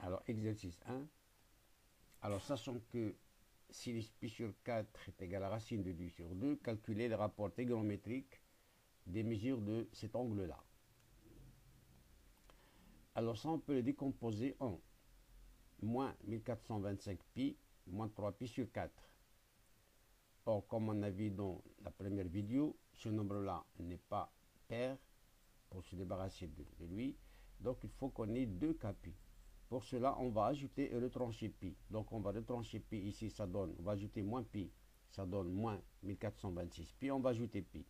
Alors, exercice 1. Alors, sachant que sinus pi sur 4 est égal à racine de 2 sur 2, calculez le rapport trigonométrique des mesures de cet angle-là. Alors, ça, on peut le décomposer en moins 1425 pi moins 3 pi sur 4. Or, comme on a vu dans la première vidéo, ce nombre-là n'est pas pair pour se débarrasser de lui. Donc, il faut qu'on ait 2 k pi. Pour cela, on va ajouter et retrancher pi. Donc, on va retrancher pi ici, ça donne, on va ajouter moins pi, ça donne moins 1426 pi, on va ajouter pi.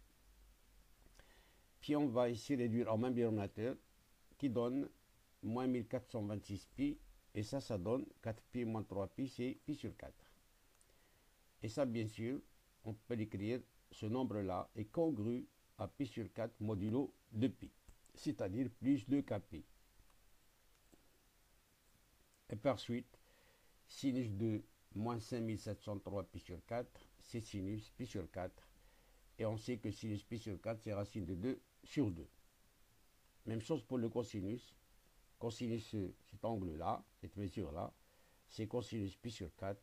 Puis, on va ici réduire en même dénominateur qui donne moins 1426 pi, et ça donne 4 pi moins 3 pi, c'est pi sur 4. Et ça, bien sûr, on peut l'écrire, ce nombre-là est congru à pi sur 4 modulo de pi, c'est-à-dire plus 2 k pi. Et par suite, sinus de moins 5703 pi sur 4, c'est sinus pi sur 4. Et on sait que sinus pi sur 4, c'est racine de 2 sur 2. Même chose pour le cosinus. Cosinus, cet angle-là, cette mesure-là, c'est cosinus pi sur 4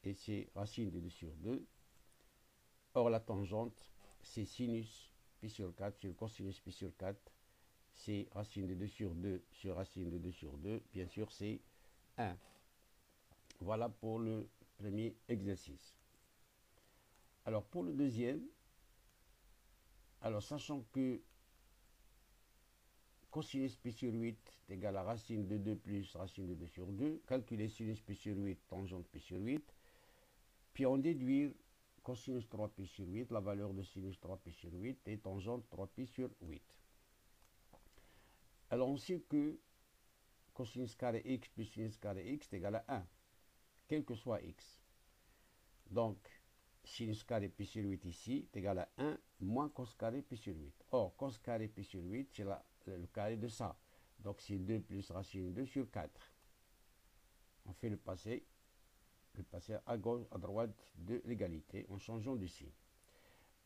et c'est racine de 2 sur 2. Or, la tangente, c'est sinus pi sur 4 sur cosinus pi sur 4. C'est racine de 2 sur 2 sur racine de 2 sur 2. Bien sûr, c'est 1. Voilà pour le premier exercice. Alors, pour le deuxième, alors sachant que cosinus pi sur 8 est égal à racine de 2 plus racine de 2 sur 2, calculer sinus pi sur 8, tangente pi sur 8, puis on déduire cosinus 3 pi sur 8, la valeur de sinus 3 pi sur 8 et tangente 3 pi sur 8. Alors on sait que cosinus carré x plus sinus carré x est égal à 1, quel que soit x. Donc, sinus carré pi sur 8 ici est égal à 1 moins cos carré pi sur 8. Or, cos carré pi sur 8, c'est le carré de ça. Donc, c'est 2 plus racine 2 sur 4. On fait le passé à gauche, à droite de l'égalité en changeant de signe.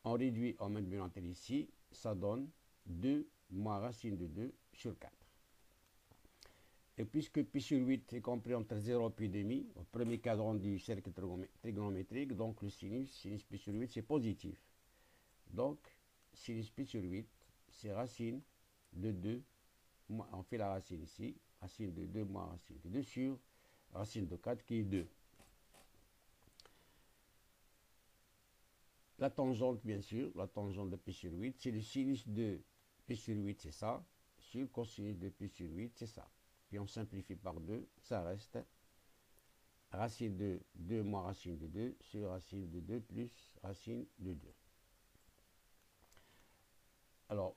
On réduit en même dénominateur ici, ça donne 2 moins racine de 2 sur 4. Et puisque pi sur 8 est compris entre 0 et pi demi, au premier cadran du cercle trigonométrique, donc le sinus pi sur 8, c'est positif. Donc, sinus pi sur 8, c'est racine de 2, on fait la racine ici, racine de 2 moins racine de 2 sur racine de 4 qui est 2. La tangente, bien sûr, la tangente de pi sur 8, c'est le sinus de pi sur 8, c'est ça, sur cosinus de pi sur 8, c'est ça. Puis on simplifie par 2, ça reste racine de 2 moins racine de 2 sur racine de 2 plus racine de 2. Alors,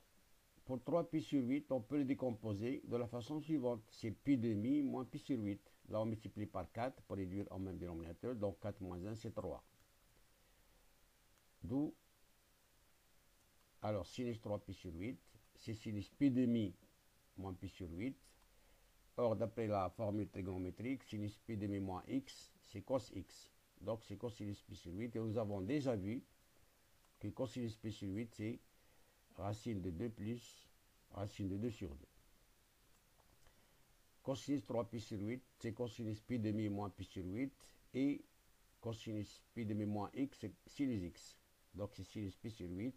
pour 3 pi sur 8, on peut le décomposer de la façon suivante. C'est pi demi moins pi sur 8. Là, on multiplie par 4 pour réduire en même dénominateur. Donc, 4 moins 1, c'est 3. D'où, alors, sinus 3 pi sur 8, c'est sinus pi demi moins pi sur 8. Or, d'après la formule trigonométrique, sinus pi demi moins x, c'est cos x. Donc, c'est cosinus pi sur 8. Et nous avons déjà vu que cosinus pi sur 8, c'est racine de 2 plus racine de 2 sur 2. Cosinus 3 pi sur 8, c'est cosinus pi demi moins pi sur 8. Et cosinus pi demi moins x, c'est sinus x. Donc, c'est sinus pi sur 8.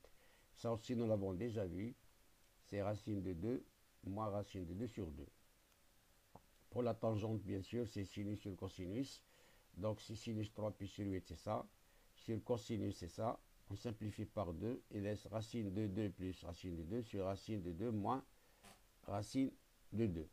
Ça aussi, nous l'avons déjà vu. C'est racine de 2 moins racine de 2 sur 2. Pour la tangente, bien sûr, c'est sinus sur cosinus. Donc, si sinus 3 pi sur 8, c'est ça. Sur cosinus, c'est ça. On simplifie par 2 et laisse racine de 2 plus racine de 2 sur racine de 2 moins racine de 2.